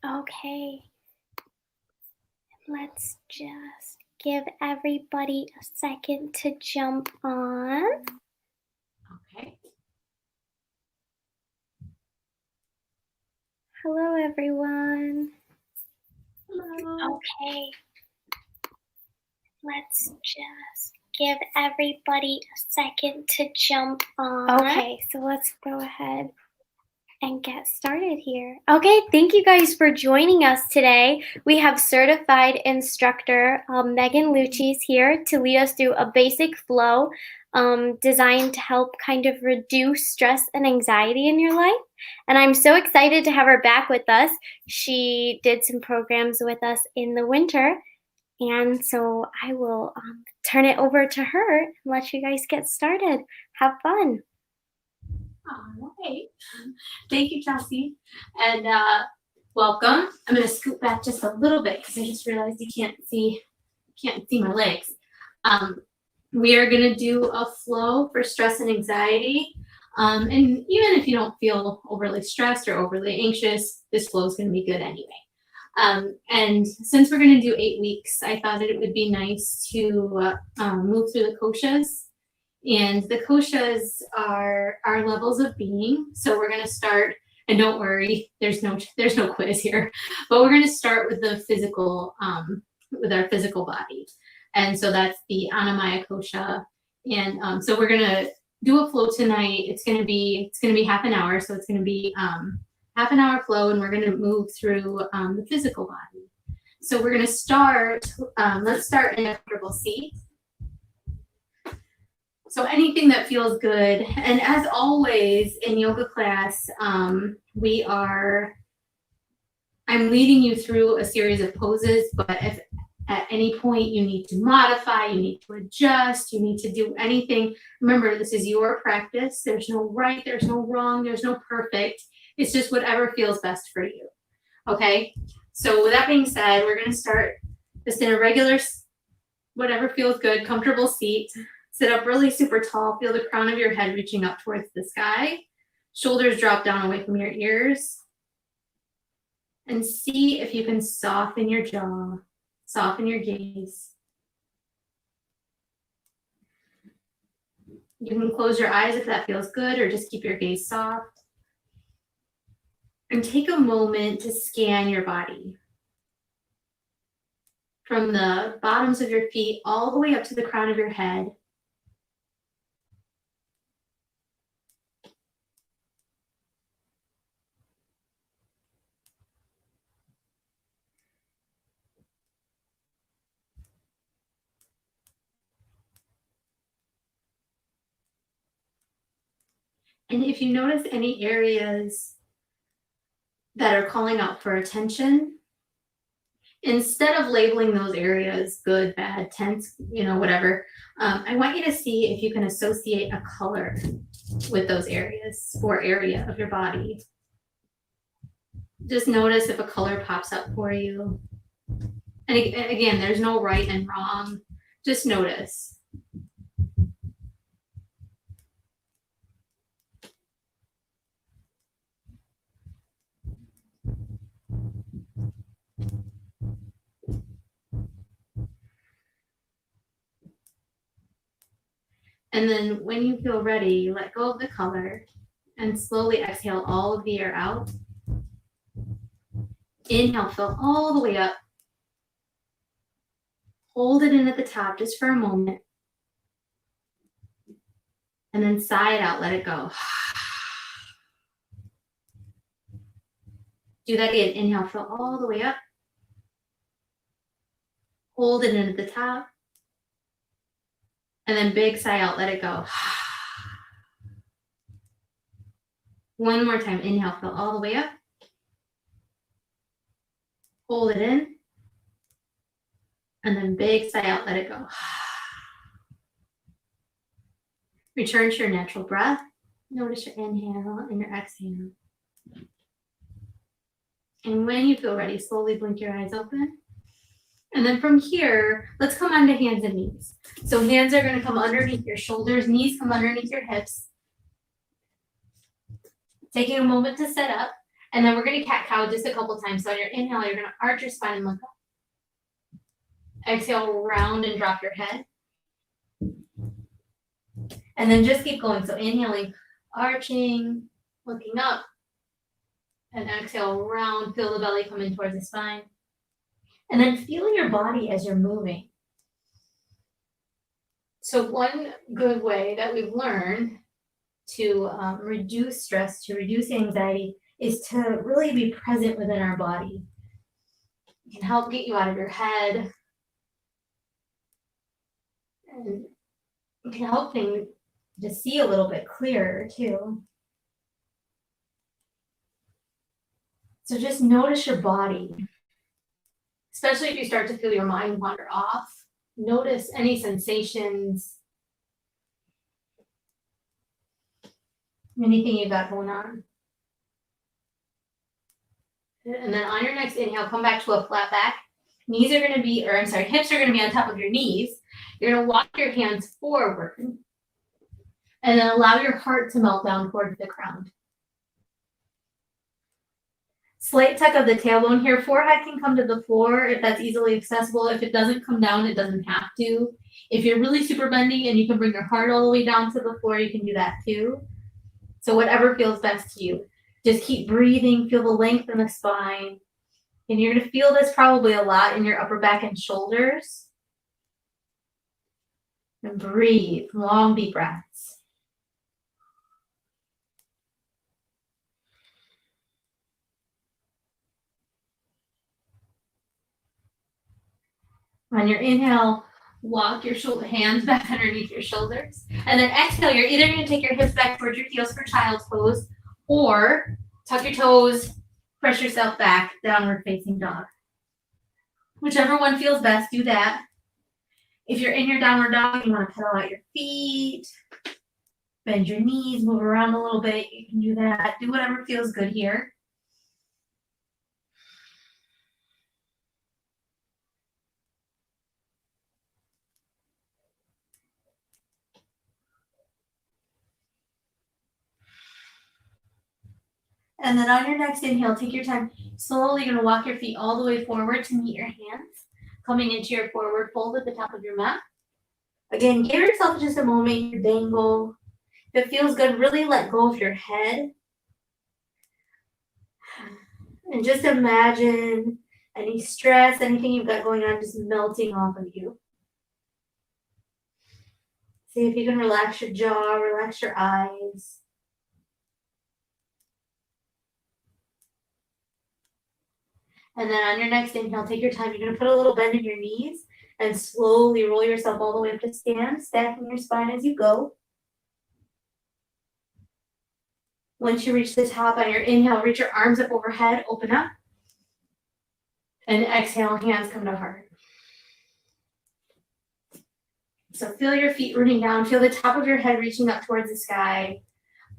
Okay, let's just give everybody a second to jump on. Okay. Hello, everyone. Hello. Okay, let's just give everybody a second to jump on. Okay, so let's go ahead and get started here. Okay, thank you guys for joining us today. We have certified instructor Meghan Luchies here to lead us through a basic flow designed to help kind of reduce stress and anxiety in your life. And I'm so excited to have her back with us. She did some programs with us in the winter. And so I will turn it over to her and let you guys get started. Have fun. All right. Thank you, Chelsea. And welcome. I'm going to scoot back just a little bit because I just realized you can't see my legs. We are going to do a flow for stress and anxiety. And even if you don't feel overly stressed or overly anxious, this flow is going to be good anyway. And since we're going to do 8 weeks, I thought that it would be nice to move through the koshas. And the koshas are our levels of being. So we're going to start, and don't worry, there's no quiz here, but we're going to start with the physical, with our physical body. And so that's the Annamaya kosha. And so we're going to do a flow tonight. It's going to be half an hour. So it's going to be half an hour flow, and we're going to move through the physical body. So we're going to start, let's start in a comfortable seat. So anything that feels good. And as always in yoga class, I'm leading you through a series of poses, but if at any point you need to modify, you need to adjust, you need to do anything, remember, this is your practice. There's no right, there's no wrong, there's no perfect. It's just whatever feels best for you. Okay? So with that being said, we're going to start just in a regular, whatever feels good, comfortable seat. Sit up really super tall. Feel the crown of your head reaching up towards the sky. Shoulders drop down away from your ears. And see if you can soften your jaw, soften your gaze. You can close your eyes if that feels good, or just keep your gaze soft. And take a moment to scan your body. From the bottoms of your feet all the way up to the crown of your head. And if you notice any areas that are calling out for attention, instead of labeling those areas good, bad, tense, whatever, I want you to see if you can associate a color with those areas or area of your body. Just notice if a color pops up for you. And again, there's no right and wrong. Just notice. And then when you feel ready, you let go of the color and slowly exhale all of the air out. Inhale, fill all the way up. Hold it in at the top just for a moment. And then sigh it out, let it go. Do that again. Inhale, fill all the way up. Hold it in at the top. And then big sigh out, let it go. One more time. Inhale, fill all the way up. Hold it in. And then big sigh out, let it go. Return to your natural breath. Notice your inhale and your exhale. And when you feel ready, slowly blink your eyes open. And then from here, let's come onto hands and knees. So hands are going to come underneath your shoulders, knees come underneath your hips. Taking a moment to set up. And then we're going to cat-cow just a couple times. So on your inhale, you're going to arch your spine and look up. Exhale, round and drop your head. And then just keep going. So inhaling, arching, looking up. And exhale, round, feel the belly coming towards the spine. And then feel your body as you're moving. So one good way that we've learned to reduce stress, to reduce anxiety, is to really be present within our body. It can help get you out of your head. And it can help things to see a little bit clearer too. So just notice your body, especially if you start to feel your mind wander off. Notice any sensations, anything you've got going on. And then on your next inhale, come back to a flat back. Hips are going to be on top of your knees. You're going to walk your hands forward. And then allow your heart to melt down towards the ground. Slight tuck of the tailbone here. Forehead can come to the floor if that's easily accessible. If it doesn't come down, it doesn't have to. If you're really super bendy and you can bring your heart all the way down to the floor, you can do that too. So whatever feels best to you. Just keep breathing, feel the length in the spine. And you're going to feel this probably a lot in your upper back and shoulders. And breathe, long deep breaths. On your inhale, walk your hands back underneath your shoulders. And then exhale, you're either going to take your hips back towards your heels for child's pose, or tuck your toes, press yourself back, downward facing dog. Whichever one feels best, do that. If you're in your downward dog, you want to pedal out your feet, bend your knees, move around a little bit. You can do that. Do whatever feels good here. And then on your next inhale, take your time. Slowly, you're going to walk your feet all the way forward to meet your hands. Coming into your forward fold at the top of your mat. Again, give yourself just a moment to dangle. If it feels good, really let go of your head. And just imagine any stress, anything you've got going on, just melting off of you. See if you can relax your jaw, relax your eyes. And then on your next inhale, take your time. You're going to put a little bend in your knees and slowly roll yourself all the way up to stand, stacking your spine as you go. Once you reach the top on your inhale, reach your arms up overhead, open up. And exhale, hands come to heart. So feel your feet rooting down. Feel the top of your head reaching up towards the sky.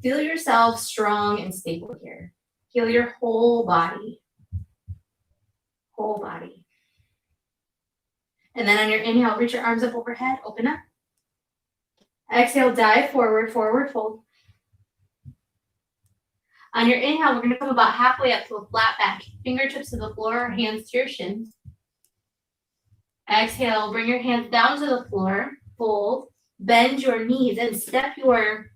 Feel yourself strong and stable here. Feel your whole body. Whole body. And then on your inhale, reach your arms up overhead, open up. Exhale, dive forward, forward fold. On your inhale, we're going to come about halfway up to a flat back. Fingertips to the floor, hands to your shins. Exhale, bring your hands down to the floor, fold, bend your knees, and step your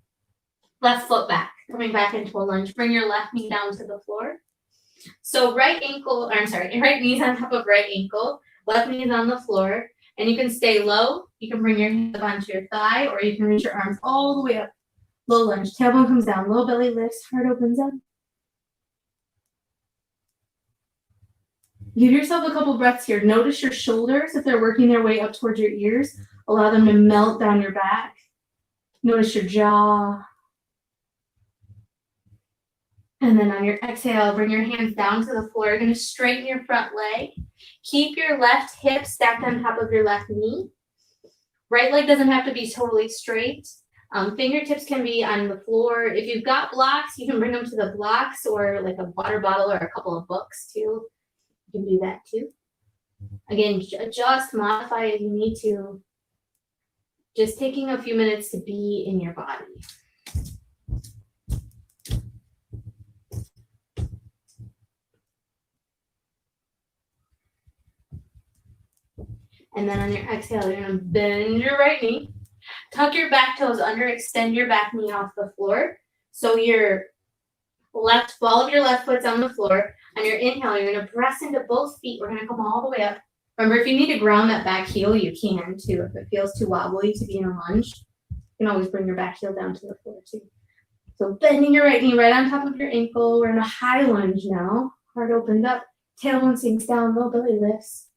left foot back, coming back into a lunge. Bring your left knee down to the floor. So right knee's on top of right ankle, left knee is on the floor, and you can stay low. You can bring your hands up onto your thigh, or you can reach your arms all the way up. Low lunge, tailbone comes down, low belly lifts, heart opens up. Give yourself a couple breaths here. Notice your shoulders, if they're working their way up towards your ears, allow them to melt down your back. Notice your jaw. And then on your exhale, bring your hands down to the floor. You're going to straighten your front leg. Keep your left hip stacked on top of your left knee. Right leg doesn't have to be totally straight. Fingertips can be on the floor. If you've got blocks, you can bring them to the blocks, or like a water bottle or a couple of books too. You can do that too. Again, adjust, modify if you need to. Just taking a few minutes to be in your body. And then on your exhale, you're gonna bend your right knee. Tuck your back toes under, extend your back knee off the floor. So your left ball of your left foot's on the floor. On your inhale, you're gonna press into both feet. We're gonna come all the way up. Remember, if you need to ground that back heel, you can too. If it feels too wobbly to be in a lunge, you can always bring your back heel down to the floor too. So bending your right knee right on top of your ankle. We're in a high lunge now. Heart opened up. Tailbone sinks down, low belly lifts.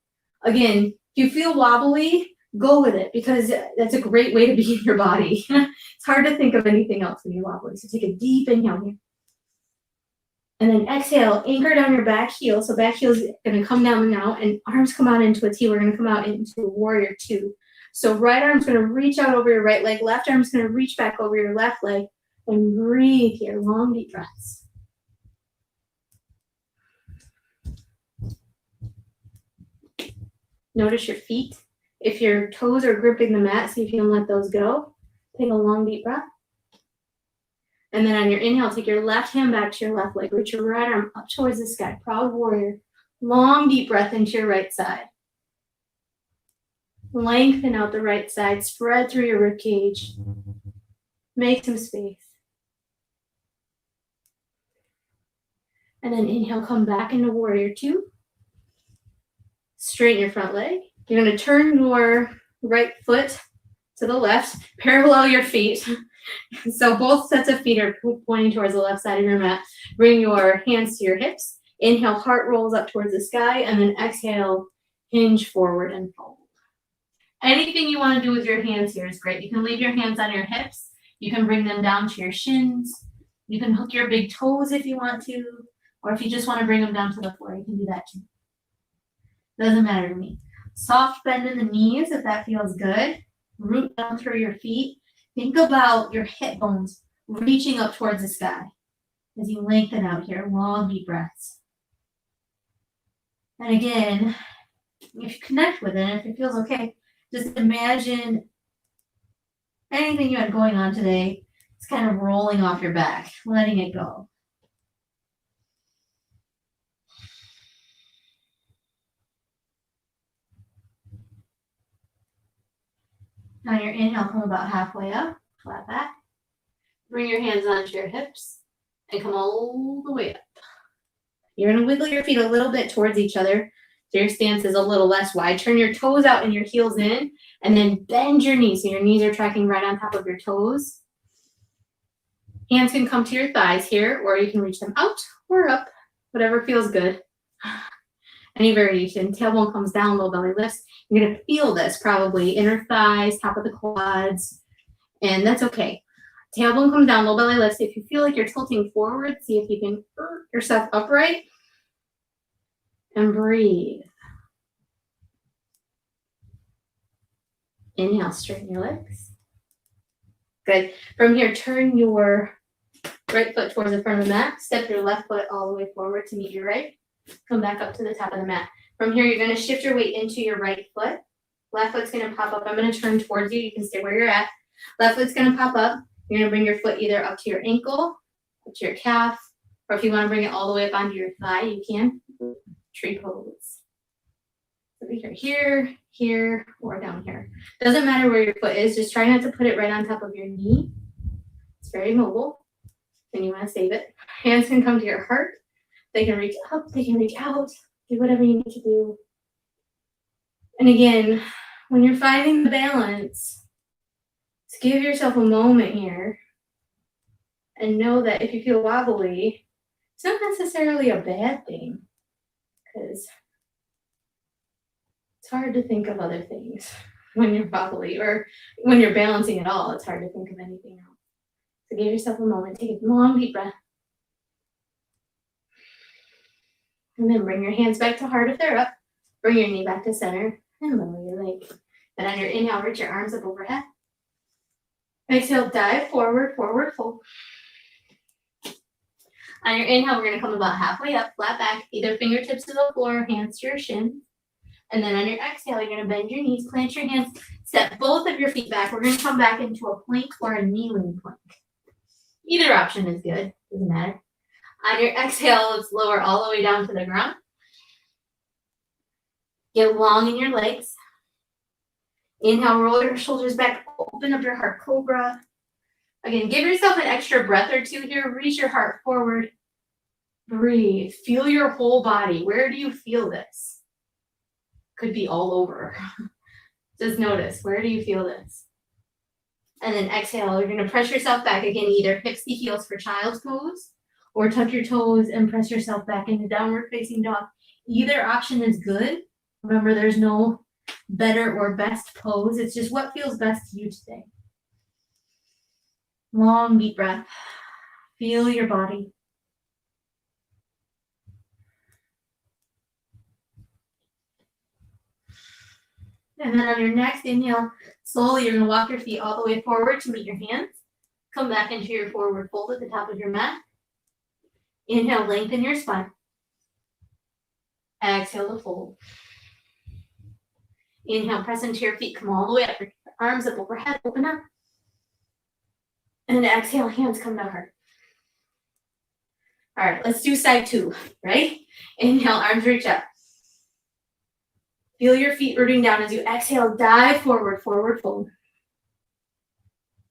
Again, if you feel wobbly, go with it because that's a great way to be in your body. It's hard to think of anything else when you're wobbly. So take a deep inhale here. And then exhale, anchor down your back heel. So back heel is going to come down now and arms come out into a T. We're going to come out into a warrior two. So right arm's going to reach out over your right leg. Left arm's going to reach back over your left leg. And breathe here, long deep breaths. Notice your feet. If your toes are gripping the mat, see if you can let those go. Take a long deep breath. And then on your inhale, take your left hand back to your left leg. Reach your right arm up towards the sky. Proud warrior. Long deep breath into your right side. Lengthen out the right side. Spread through your rib cage. Make some space. And then inhale, come back into warrior two. Straighten your front leg. You're going to turn your right foot to the left, parallel your feet. So both sets of feet are pointing towards the left side of your mat. Bring your hands to your hips. Inhale, heart rolls up towards the sky, and then exhale, hinge forward and fold. Anything you want to do with your hands here is great. You can leave your hands on your hips. You can bring them down to your shins. You can hook your big toes if you want to, or if you just want to bring them down to the floor, you can do that too. Doesn't matter to me. Soft bend in the knees if that feels good. Root down through your feet. Think about your hip bones reaching up towards the sky as you lengthen out here. Long, deep breaths. And again, if you connect with it, if it feels okay, just imagine anything you had going on today is kind of rolling off your back, letting it go. On your inhale, come about halfway up, flat back. Bring your hands onto your hips and come all the way up. You're going to wiggle your feet a little bit towards each other so your stance is a little less wide. Turn your toes out and your heels in, and then bend your knees so your knees are tracking right on top of your toes. Hands can come to your thighs here, or you can reach them out or up, whatever feels good. Any variation. Tailbone comes down, low belly lifts. You're going to feel this probably. Inner thighs, top of the quads, and that's okay. Tailbone comes down, low belly lifts. If you feel like you're tilting forward, see if you can yourself upright. And breathe. Inhale, straighten your legs. Good. From here, turn your right foot towards the front of the mat. Step your left foot all the way forward to meet your right. Come back up to the top of the mat. From here, you're going to shift your weight into your right foot. Left foot's going to pop up. I'm going to turn towards you. You can stay where you're at. Left foot's going to pop up. You're going to bring your foot either up to your ankle, up to your calf, or if you want to bring it all the way up onto your thigh, you can. Tree pose. So either here, here, or down here. Doesn't matter where your foot is. Just try not to put it right on top of your knee. It's very mobile, and you want to save it. Hands can come to your heart. They can reach up, they can reach out, do whatever you need to do. And again, when you're finding the balance, just give yourself a moment here and know that if you feel wobbly, it's not necessarily a bad thing because it's hard to think of other things when you're wobbly or when you're balancing at all. It's hard to think of anything else. So give yourself a moment, take a long deep breath. And then bring your hands back to heart if they're up. Bring your knee back to center and lower your leg. Then on your inhale, reach your arms up overhead. Exhale, dive forward, forward fold. On your inhale, we're going to come about halfway up, flat back, either fingertips to the floor, hands to your shin. And then on your exhale, you're going to bend your knees, plant your hands, step both of your feet back. We're going to come back into a plank or a kneeling plank. Either option is good, doesn't matter. On your exhale, let's lower all the way down to the ground. Get long in your legs. Inhale, roll your shoulders back, open up your heart, cobra. Again, give yourself an extra breath or two here. Reach your heart forward. Breathe. Feel your whole body. Where do you feel this? Could be all over. Just notice, where do you feel this? And then exhale, you're gonna press yourself back again, either hips to heels for child's pose, or tuck your toes and press yourself back into downward facing dog. Either option is good. Remember, there's no better or best pose. It's just what feels best to you today. Long, deep breath. Feel your body. And then on your next inhale, slowly you're going to walk your feet all the way forward to meet your hands. Come back into your forward fold at the top of your mat. Inhale, lengthen your spine. Exhale to fold. Inhale, press into your feet. Come all the way up. Arms up overhead. Open up. And exhale, hands come to heart. All right, let's do side two, right? Inhale, arms reach up. Feel your feet rooting down as you exhale, dive forward, forward fold.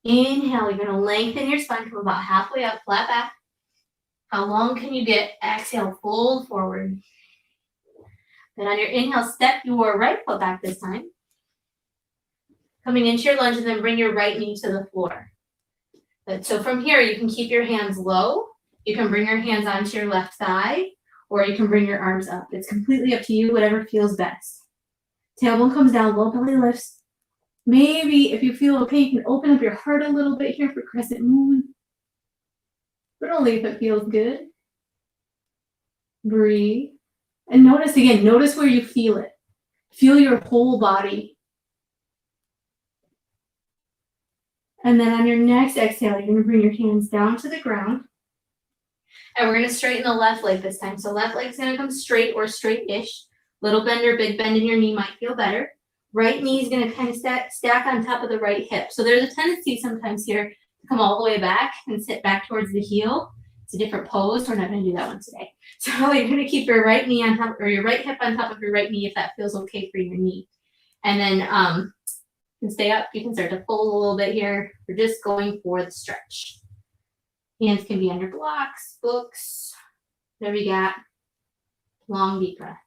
Inhale, you're gonna lengthen your spine, come about halfway up, flat back. How long can you get? Exhale, fold forward. Then on your inhale, step your right foot back this time. Coming into your lunge and then bring your right knee to the floor. So from here, you can keep your hands low. You can bring your hands onto your left thigh, or you can bring your arms up. It's completely up to you, whatever feels best. Tailbone comes down, low belly lifts. Maybe if you feel okay, you can open up your heart a little bit here for crescent moon. But only if it feels good. Breathe. And notice again, notice where you feel it. Feel your whole body. And then on your next exhale, you're going to bring your hands down to the ground. And we're going to straighten the left leg this time. So left leg's going to come straight or straight-ish. Little bend or big bend in your knee might feel better. Right knee is going to kind of stack on top of the right hip. So there's a tendency sometimes here to come all the way back and sit back towards the heel. It's a different pose. We're not going to do that one today. So you're going to keep your right knee on top, or your right hip on top of your right knee if that feels okay for your knee. And then you can stay up. You can start to fold a little bit here. We're just going for the stretch. Hands can be on your blocks, books, whatever you got. Long, deep breaths.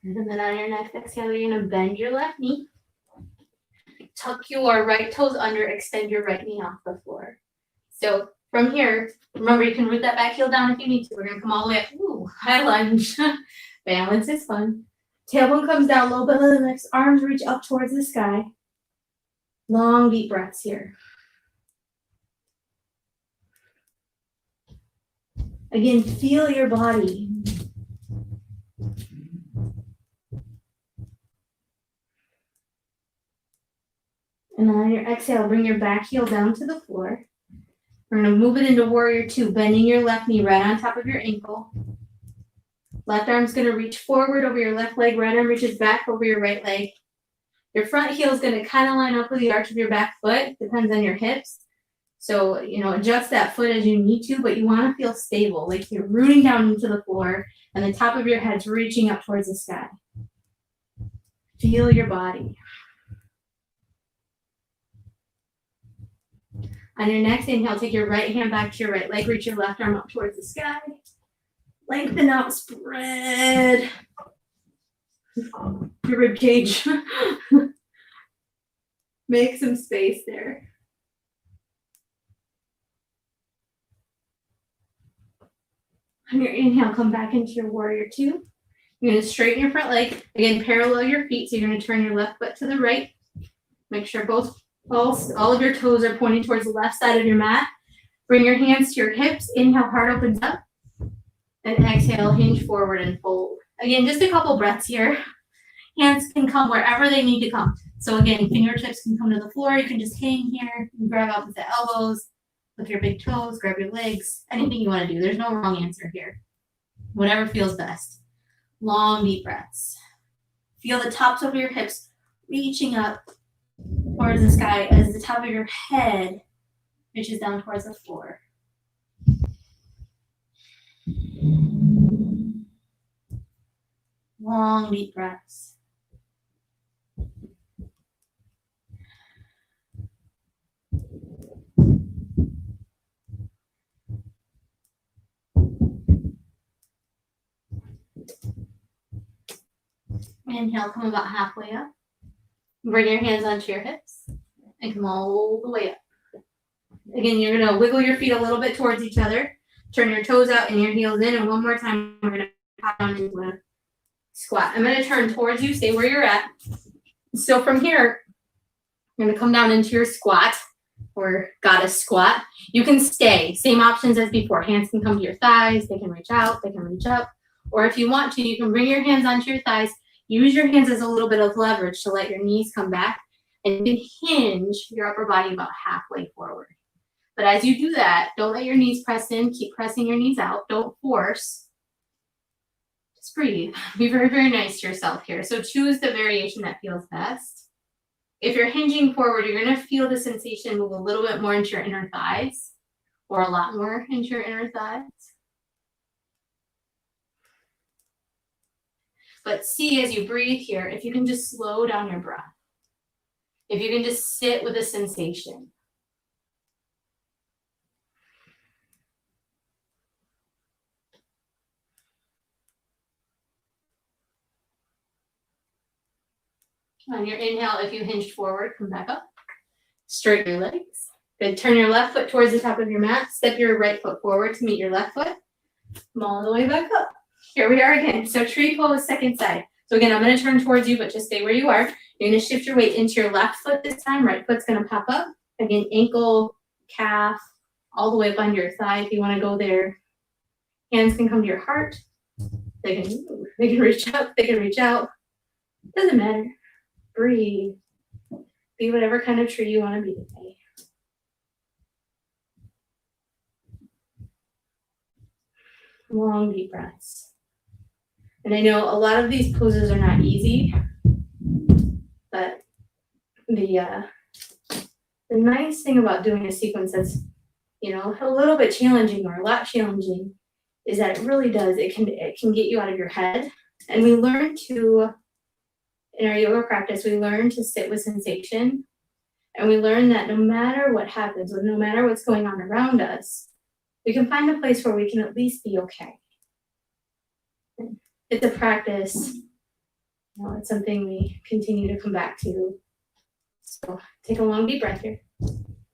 And then on your next exhale, you're going to bend your left knee. Tuck your right toes under, extend your right knee off the floor. So from here, remember you can root that back heel down if you need to. We're going to come all the way up. Ooh, high lunge. Balance is fun. Tailbone comes down, low belly lifts, arms reach up towards the sky. Long, deep breaths here. Again, feel your body. And then on your exhale, bring your back heel down to the floor. We're going to move it into warrior two, bending your left knee right on top of your ankle. Left arm's going to reach forward over your left leg. Right arm reaches back over your right leg. Your front heel is going to kind of line up with the arch of your back foot. Depends on your hips. So, adjust that foot as you need to, but you want to feel stable, like you're rooting down into the floor and the top of your head's reaching up towards the sky. Feel your body. On your next inhale, take your right hand back to your right leg, reach your left arm up towards the sky. Lengthen out, spread your rib cage. Make some space there. On your inhale, come back into your warrior two. You're going to straighten your front leg. Again, parallel your feet. So you're going to turn your left foot to the right. Make sure all of your toes are pointing towards the left side of your mat. Bring your hands to your hips. Inhale, heart opens up. And exhale, hinge forward and fold. Again, just a couple breaths here. Hands can come wherever they need to come. So again, fingertips can come to the floor. You can just hang here. You can grab opposite elbows. Lift your big toes, grab your legs. Anything you want to do. There's no wrong answer here. Whatever feels best. Long, deep breaths. Feel the tops of your hips reaching up towards the sky as the top of your head reaches down towards the floor. Long, deep breaths. Inhale, come about halfway up. Bring your hands onto your hips and come all the way up. Again, you're going to wiggle your feet a little bit towards each other. Turn your toes out and your heels in. And one more time, we're going to pop down into a squat. I'm going to turn towards you. Stay where you're at. So from here, you're going to come down into your squat or goddess squat. You can stay. Same options as before. Hands can come to your thighs. They can reach out. They can reach up. Or if you want to, you can bring your hands onto your thighs. Use your hands as a little bit of leverage to let your knees come back and then hinge your upper body about halfway forward. But as you do that, don't let your knees press in. Keep pressing your knees out. Don't force. Just breathe. Be very, very nice to yourself here. So choose the variation that feels best. If you're hinging forward, you're going to feel the sensation move a little bit more into your inner thighs or a lot more into your inner thighs. But see as you breathe here, if you can just slow down your breath. If you can just sit with the sensation. On your inhale, if you hinged forward, come back up. Straighten your legs. Good. Turn your left foot towards the top of your mat. Step your right foot forward to meet your left foot. Come all the way back up. Here we are again. So tree pose, second side. So again, I'm going to turn towards you, but just stay where you are. You're going to shift your weight into your left foot this time. Right foot's going to pop up. Again, ankle, calf, all the way up under your thigh if you want to go there. Hands can come to your heart. They can move. They can reach up. They can reach out. Doesn't matter. Breathe. Be whatever kind of tree you want to be today. Long, deep breaths. And I know a lot of these poses are not easy, but the nice thing about doing a sequence that's, a little bit challenging or a lot challenging is that it really does, it can get you out of your head. And we learn to, in our yoga practice, we learn to sit with sensation. And we learn that no matter what happens, or no matter what's going on around us, we can find a place where we can at least be okay. It's a practice. It's something we continue to come back to. So take a long deep breath here.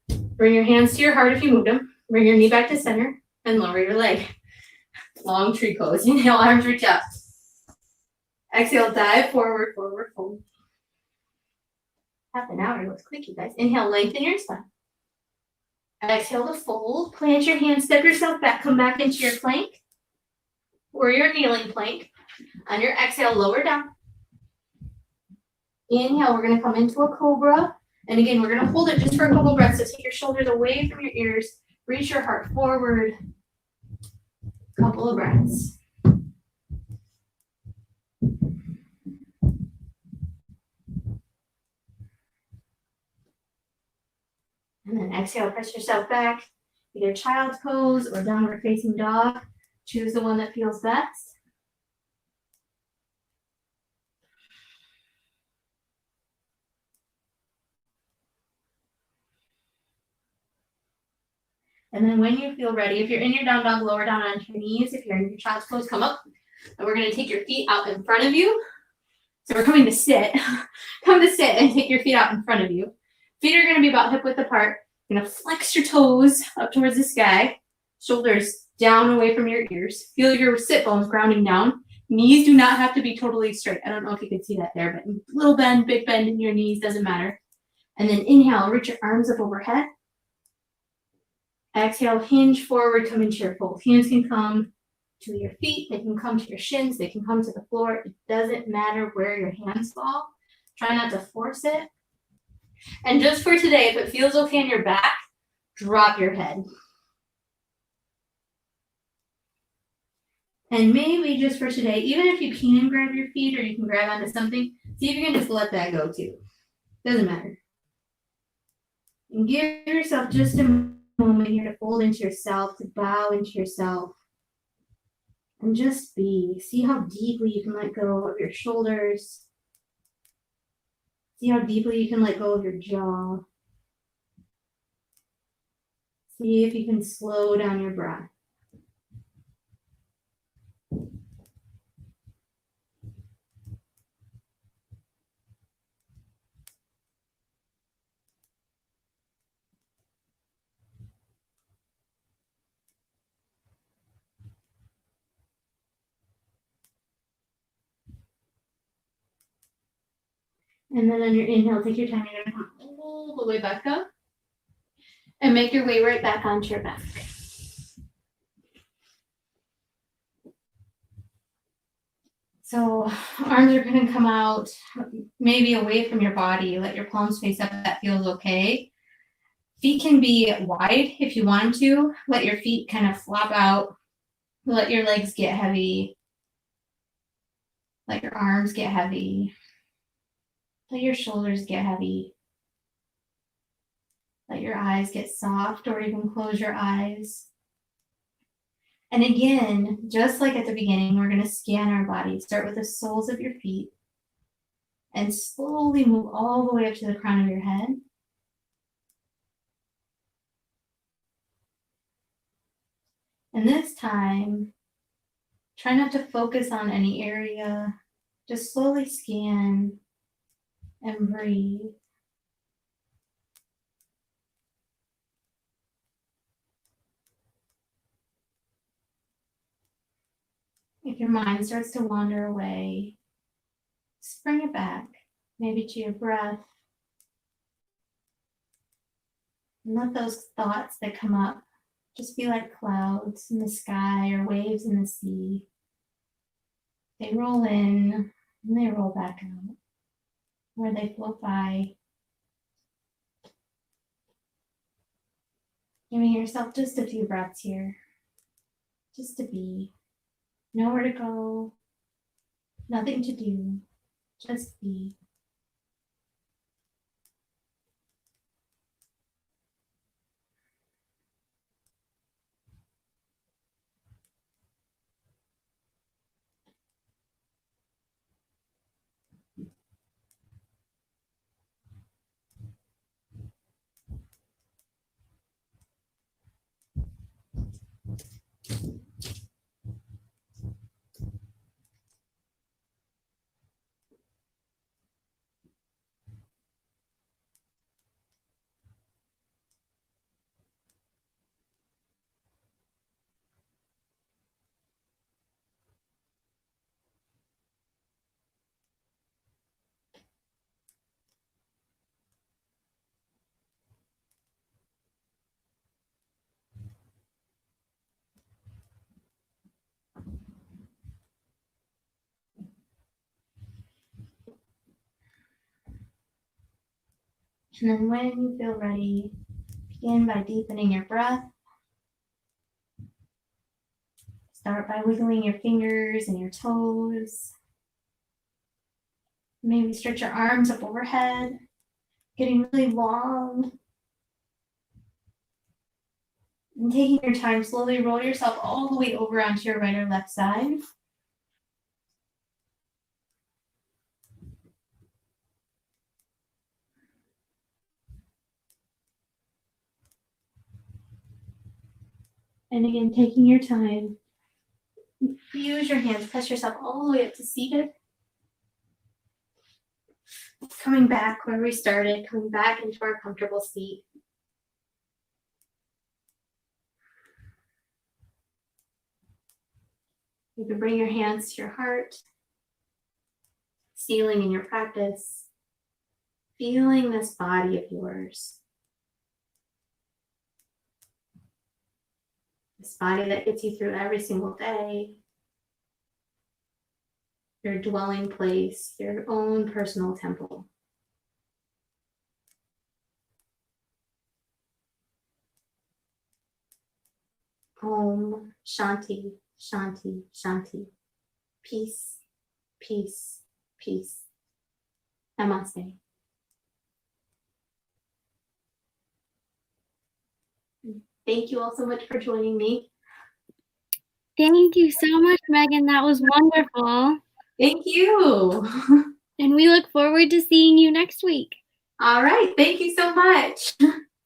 Bring your hands to your heart if you moved them. Bring your knee back to center and lower your leg. Long tree pose. Inhale, arms reach up. Exhale, dive forward, forward, fold. Half an hour goes quick, you guys. Inhale, lengthen your spine. Exhale to fold. Plant your hands, step yourself back, come back into your plank or your kneeling plank. On your exhale, lower down. Inhale, we're going to come into a cobra. And again, we're going to hold it just for a couple breaths. So take your shoulders away from your ears. Reach your heart forward. Couple of breaths. And then exhale, press yourself back. Either child's pose or downward facing dog. Choose the one that feels best. And then when you feel ready, if you're in your down dog, lower down onto your knees. If you're in your child's pose, come up. And we're going to take your feet out in front of you. So we're coming to sit. Come to sit and take your feet out in front of you. Feet are going to be about hip width apart. You're going to flex your toes up towards the sky. Shoulders down away from your ears. Feel your sit bones grounding down. Knees do not have to be totally straight. I don't know if you can see that there, but little bend, big bend in your knees, doesn't matter. And then inhale, reach your arms up overhead. Exhale, hinge forward, come into your fold. Hands can come to your feet. They can come to your shins. They can come to the floor. It doesn't matter where your hands fall. Try not to force it. And just for today, if it feels okay in your back, drop your head. And maybe just for today, even if you can grab your feet or you can grab onto something, See if you can just let that go too. Doesn't matter. And give yourself just a moment here to fold into yourself, to bow into yourself. And just be. See how deeply you can let go of your shoulders. See how deeply you can let go of your jaw. See if you can slow down your breath. And then on your inhale, take your time. You're going to come all the way back up. And make your way right back onto your back. So arms are going to come out maybe away from your body. Let your palms face up. That feels okay. Feet can be wide if you want to. Let your feet kind of flop out. Let your legs get heavy. Let your arms get heavy. Let your shoulders get heavy. Let your eyes get soft, or even close your eyes. And again, just like at the beginning, we're going to scan our body. Start with the soles of your feet and slowly move all the way up to the crown of your head. And this time, try not to focus on any area. Just slowly scan and breathe. If your mind starts to wander away, just bring it back, maybe to your breath. And let those thoughts that come up just be like clouds in the sky or waves in the sea. They roll in and they roll back out, where they float by. Giving yourself just a few breaths here, just to be. Nowhere to go, nothing to do, just be. And then when you feel ready, begin by deepening your breath. Start by wiggling your fingers and your toes. Maybe stretch your arms up overhead, getting really long. And taking your time, slowly roll yourself all the way over onto your right or left side. And again, taking your time. Use your hands, press yourself all the way up to seated. Coming back where we started, coming back into our comfortable seat. You can bring your hands to your heart, sealing in your practice, feeling this body of yours. This body that gets you through every single day. Your dwelling place, your own personal temple. Om Shanti, Shanti, Shanti. Peace, peace, peace. Namaste. Thank you all so much for joining me. Thank you so much, Meghan. That was wonderful. Thank you. And we look forward to seeing you next week. All right. Thank you so much.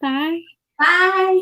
Bye. Bye.